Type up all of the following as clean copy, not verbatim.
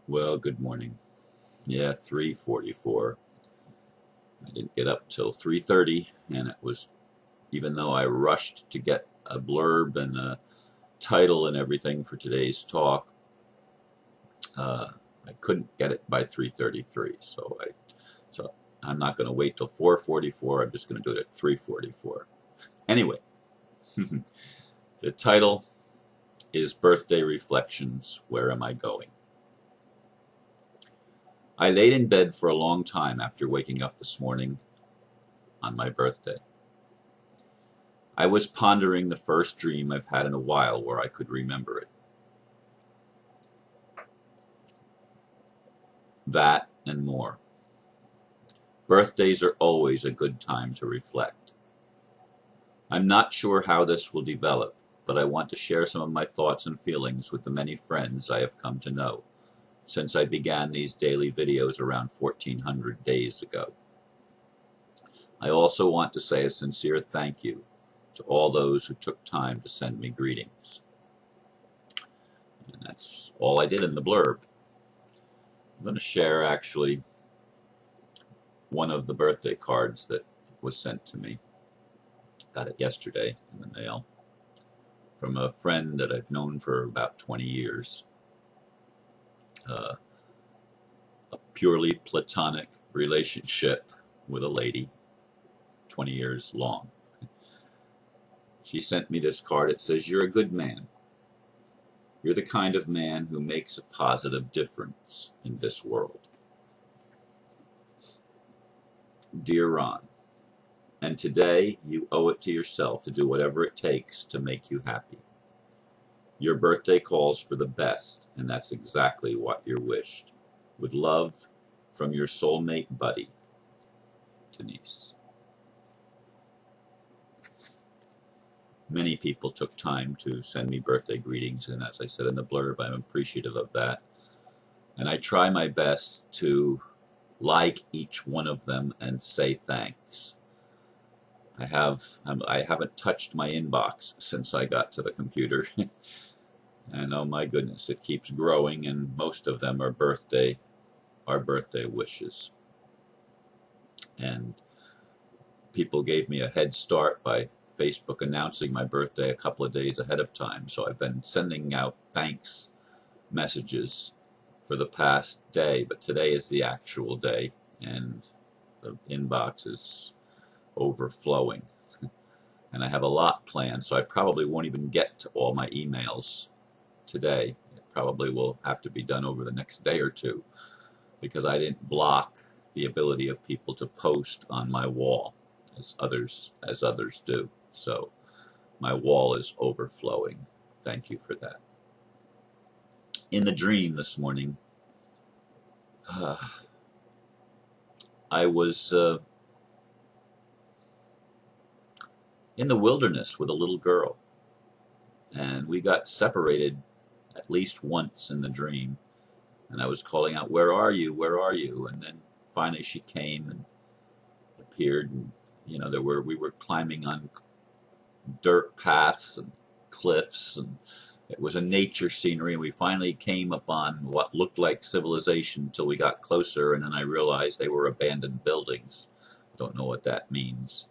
Well, good morning. Yeah, 3:44. I didn't get up till 3:30, and it was, even though I rushed to get a blurb and a title and everything for today's talk, uh, I couldn't get it by 3:33. So I'm not going to wait till 4:44. I'm just going to do it at 3:44. Anyway, the title is Birthday Reflections. Where am I going? I laid in bed for a long time after waking up this morning on my birthday. I was pondering the first dream I've had in a while where I could remember it. That and more. Birthdays are always a good time to reflect. I'm not sure how this will develop, but I want to share some of my thoughts and feelings with the many friends I have come to know since I began these daily videos around 1400 days ago. I also want to say a sincere thank you to all those who took time to send me greetings. And that's all I did in the blurb. I'm going to share actually one of the birthday cards that was sent to me. Got it yesterday in the mail from a friend that I've known for about 20 years. A purely platonic relationship with a lady, 20 years long. She sent me this card. It says, "You're a good man. You're the kind of man who makes a positive difference in this world. Dear Ron, and today you owe it to yourself to do whatever it takes to make you happy. Your birthday calls for the best, and that's exactly what you're wished. With love, from your soulmate buddy, Denise." Many people took time to send me birthday greetings, and as I said in the blurb, I'm appreciative of that. And I try my best to like each one of them and say thanks. I haven't touched my inbox since I got to the computer. And oh my goodness, it keeps growing, and most of them are birthday wishes. And people gave me a head start by Facebook announcing my birthday a couple of days ahead of time, so I've been sending out thanks messages for the past day, but today is the actual day, and the inbox is overflowing. And I have a lot planned, so I probably won't even get to all my emails today. It probably will have to be done over the next day or two, because I didn't block the ability of people to post on my wall as others do. So my wall is overflowing. Thank you for that. In the dream this morning, I was in the wilderness with a little girl, and we got separated at least once in the dream, and I was calling out, "Where are you? Where are you?" And then finally she came and appeared, and we were climbing on dirt paths and cliffs, and it was a nature scenery, and we finally came upon what looked like civilization until we got closer, and then I realized they were abandoned buildings. Don't know what that means.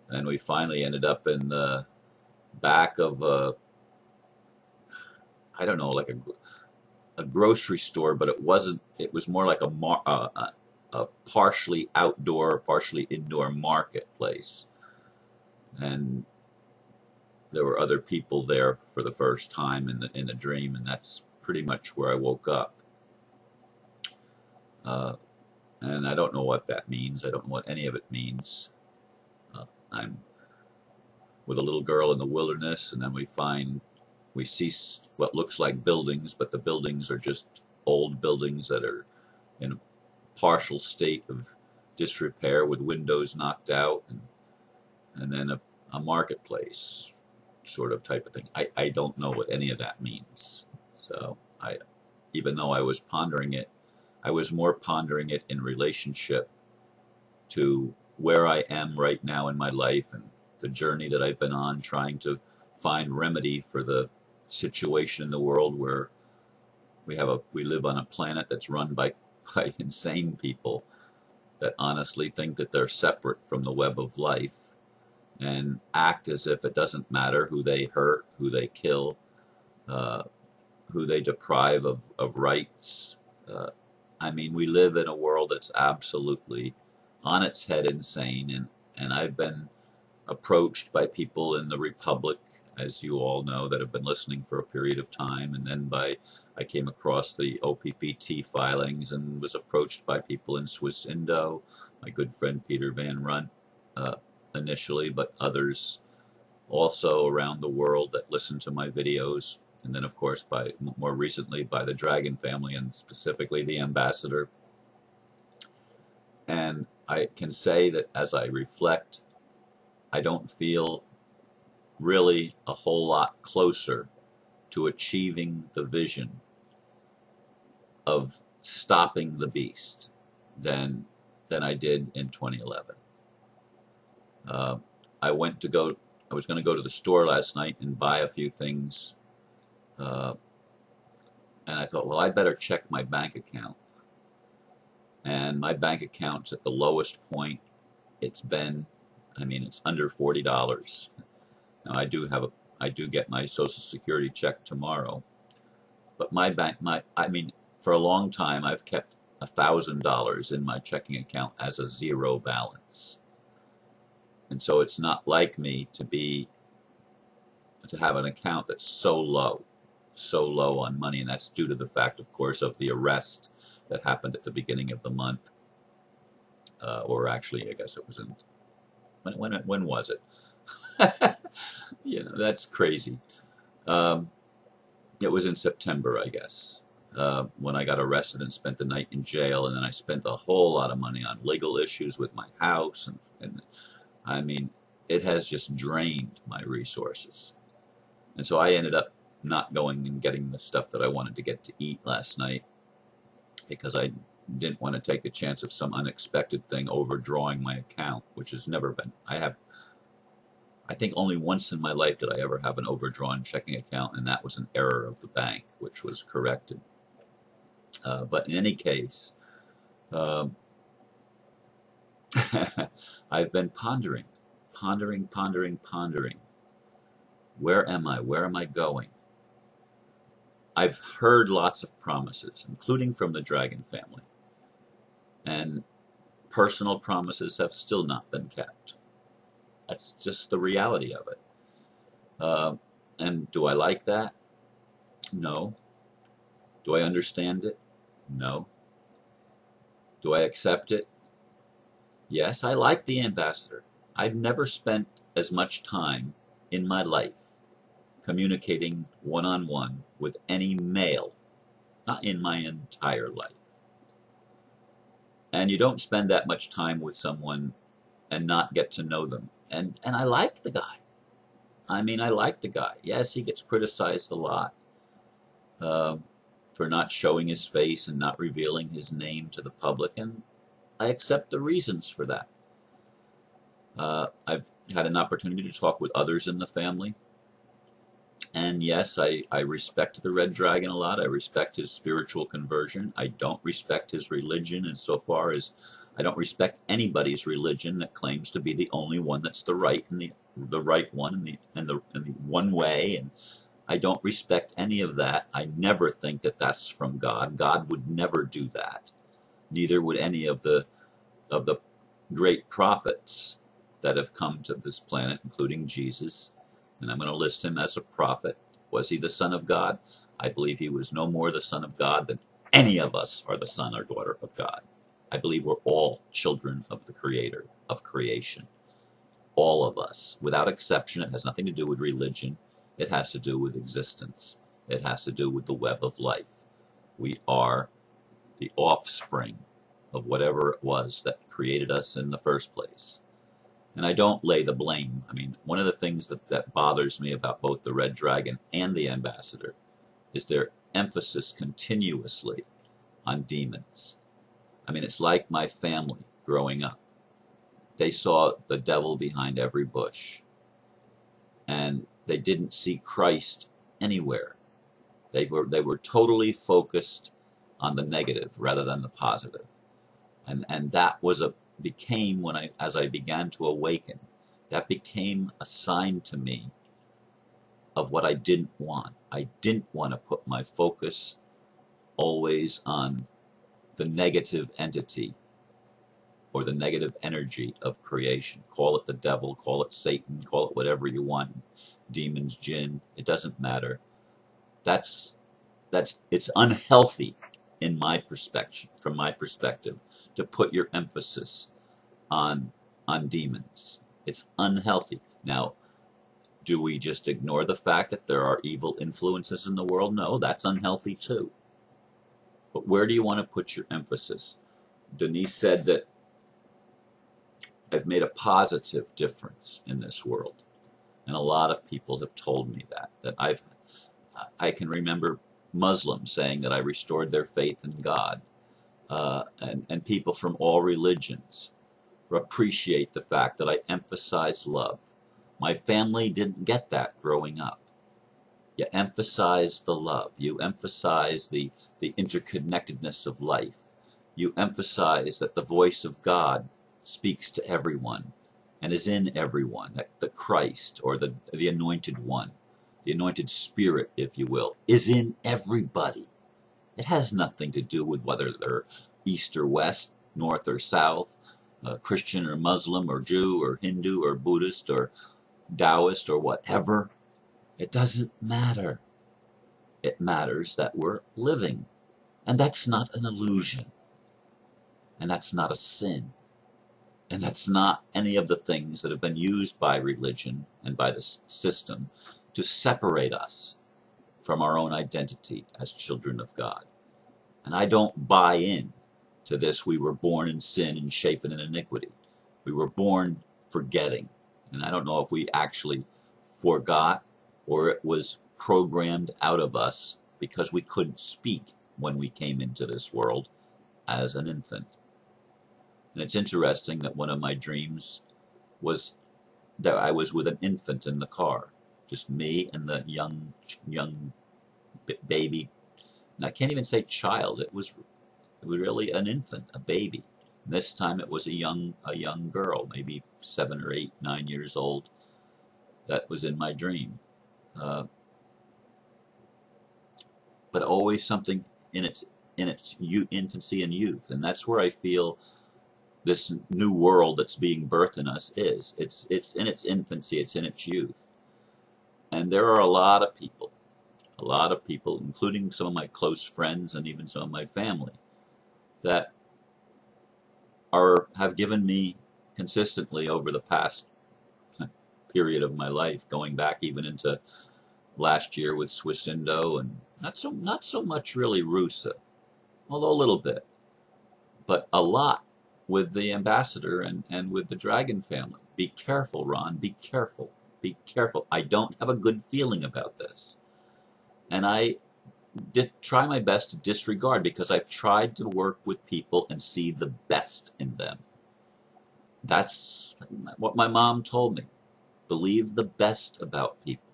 And we finally ended up in the back of I don't know, like a grocery store, but it wasn't. It was more like a partially outdoor, partially indoor marketplace, and there were other people there for the first time in the dream, and that's pretty much where I woke up. And I don't know what that means. I don't know what any of it means. I'm with a little girl in the wilderness, and then we see what looks like buildings, but the buildings are just old buildings that are in a partial state of disrepair with windows knocked out, and then a marketplace sort of type of thing. I don't know what any of that means. So even though I was pondering it, I was more pondering it in relationship to where I am right now in my life and the journey that I've been on, trying to find remedy for the situation in the world where we live on a planet that's run by insane people that honestly think that they're separate from the web of life and act as if it doesn't matter who they hurt, who they kill, uh, who they deprive of rights. Uh, I mean, we live in a world that's absolutely on its head insane, and I've been approached by people in the Republic, as you all know, that have been listening for a period of time, and then I came across the OPPT filings and was approached by people in Swiss Indo, my good friend Peter Van Runt initially, but others also around the world that listen to my videos, and then of course by more recently by the Dragon family and specifically the ambassador. And I can say that as I reflect, I don't feel really a whole lot closer to achieving the vision of stopping the beast than I did in 2011. I was going to go to the store last night and buy a few things, and I thought, well, I better check my bank account. And my bank account's at the lowest point it's been. I mean, it's under $40. Now, I do get my Social Security check tomorrow, but I mean, for a long time, I've kept $1,000 in my checking account as a zero balance. And so it's not like me to have an account that's so low on money, and that's due to the fact, of course, of the arrest that happened at the beginning of the month, or actually, I guess it was in when was it? You know, that's crazy. It was in September, I guess, when I got arrested and spent the night in jail, and then I spent a whole lot of money on legal issues with my house, and I mean, it has just drained my resources. And so I ended up not going and getting the stuff that I wanted to get to eat last night because I didn't want to take the chance of some unexpected thing overdrawing my account, which has never been. I think only once in my life did I ever have an overdrawn checking account, and that was an error of the bank, which was corrected. But in any case, I've been pondering. Where am I? Where am I going? I've heard lots of promises, including from the Dragon family, and personal promises have still not been kept. That's just the reality of it. And do I like that? No. Do I understand it? No. Do I accept it? Yes, I like the ambassador. I've never spent as much time in my life communicating one-on-one with any male, not in my entire life. And you don't spend that much time with someone and not get to know them. And I like the guy. I mean, I like the guy. Yes, he gets criticized a lot for not showing his face and not revealing his name to the public, and I accept the reasons for that. I've had an opportunity to talk with others in the family, and yes, I respect the Red Dragon a lot. I respect his spiritual conversion. I don't respect his religion insofar as I don't respect anybody's religion that claims to be the only one that's the right and the right one and the one way. And I don't respect any of that. I never think that that's from God. God would never do that. Neither would any of the great prophets that have come to this planet, including Jesus. And I'm going to list him as a prophet. Was he the Son of God? I believe he was no more the Son of God than any of us are the son or daughter of God. I believe we're all children of the Creator, of creation. All of us, without exception. It has nothing to do with religion. It has to do with existence. It has to do with the web of life. We are the offspring of whatever it was that created us in the first place. And I don't lay the blame. I mean, one of the things that bothers me about both the Red Dragon and the Ambassador is their emphasis continuously on demons. I mean, it's like my family growing up. They saw the devil behind every bush. And they didn't see Christ anywhere. They were totally focused on the negative rather than the positive. And that became, as I began to awaken, that became a sign to me of what I didn't want. I didn't want to put my focus always on the negative entity or the negative energy of creation. Call it the devil, call it Satan, call it whatever you want, demons, jinn, it doesn't matter. It's unhealthy in my perspective, from my perspective, to put your emphasis on demons. It's unhealthy. Now, do we just ignore the fact that there are evil influences in the world? No, that's unhealthy too. But where do you want to put your emphasis? Denise said that I've made a positive difference in this world. And a lot of people have told me that I can remember Muslims saying that I restored their faith in God. And people from all religions appreciate the fact that I emphasize love. My family didn't get that growing up. You emphasize the love. You emphasize the interconnectedness of life. You emphasize that the voice of God speaks to everyone and is in everyone, that the Christ, or the anointed one, the anointed spirit, if you will, is in everybody. It has nothing to do with whether they're east or west, north or south, Christian or Muslim or Jew or Hindu or Buddhist or Taoist or whatever. It doesn't matter. It matters that we're living. And that's not an illusion. And that's not a sin. And that's not any of the things that have been used by religion and by the system to separate us from our own identity as children of God. And I don't buy in to this, we were born in sin and shapen in iniquity. We were born forgetting. And I don't know if we actually forgot or it was programmed out of us because we couldn't speak when we came into this world as an infant. And it's interesting that one of my dreams was that I was with an infant in the car, just me and the young baby. And I can't even say child. It was really an infant, a baby. And this time it was a young girl, maybe 7 or 8, 9 years old. That was in my dream. But always something in its infancy and youth, and that's where I feel this new world that's being birthed in us is. It's in its infancy, it's in its youth. And there are a lot of people, including some of my close friends and even some of my family, that have given me consistently over the past period of my life, going back even into last year with Swisindo, and not so much really Rusa, although a little bit, but a lot with the ambassador and with the Dragon family. Be careful, Ron. Be careful. Be careful. I don't have a good feeling about this. And I did try my best to disregard, because I've tried to work with people and see the best in them. That's what my mom told me. Believe the best about people.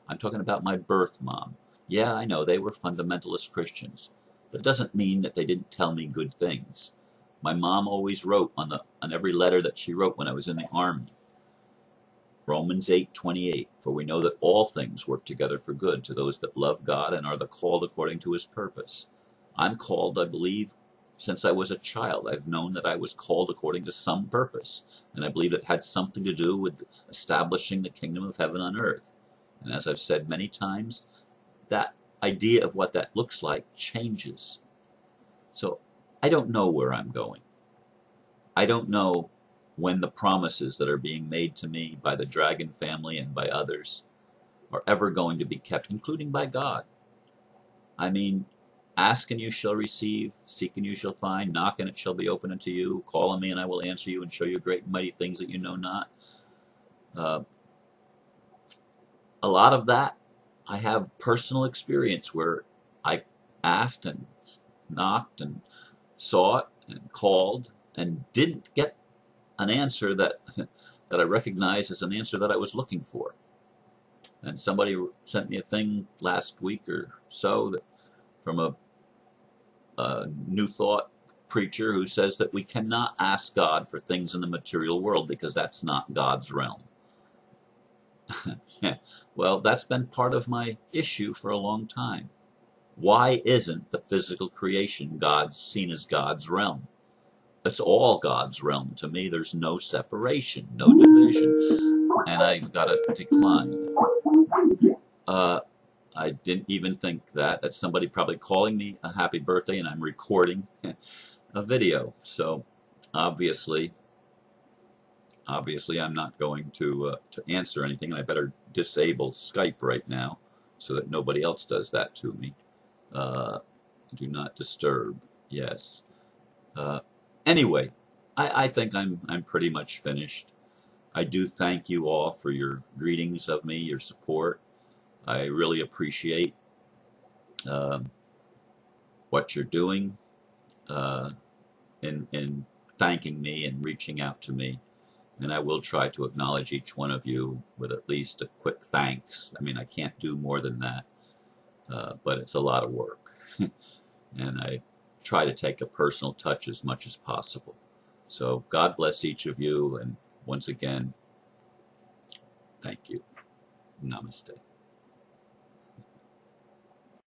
I'm talking about my birth mom. Yeah, I know they were fundamentalist Christians, but it doesn't mean that they didn't tell me good things. My mom always wrote on every letter that she wrote when I was in the army, Romans 8:28, for we know that all things work together for good to those that love God and are the called according to his purpose. I'm called, I believe, since I was a child. I've known that I was called according to some purpose, and I believe it had something to do with establishing the kingdom of heaven on earth. And as I've said many times, that idea of what that looks like changes. So I don't know where I'm going. I don't know when the promises that are being made to me by the Dragon family and by others are ever going to be kept, including by God. I mean, ask and you shall receive, seek and you shall find, knock and it shall be open unto you, call on me and I will answer you and show you great and mighty things that you know not. A lot of that, I have personal experience where I asked and knocked and sought and called and didn't get an answer that I recognize as an answer that I was looking for. And somebody sent me a thing last week or so that, from a New Thought preacher who says that we cannot ask God for things in the material world because that's not God's realm. Well, that's been part of my issue for a long time. Why isn't the physical creation seen as God's realm? It's all God's realm to me. There's no separation, no division. And I got a decline. I didn't even think that. That's somebody probably calling me a happy birthday, and I'm recording a video. So obviously I'm not going to answer anything, and I better disable Skype right now so that nobody else does that to me. Do not disturb. Yes. Anyway, I think I'm pretty much finished. I do thank you all for your greetings of me, your support. I really appreciate what you're doing in thanking me and reaching out to me. And I will try to acknowledge each one of you with at least a quick thanks. I mean, I can't do more than that, but it's a lot of work. And I try to take a personal touch as much as possible. So God bless each of you, and once again, thank you. Namaste.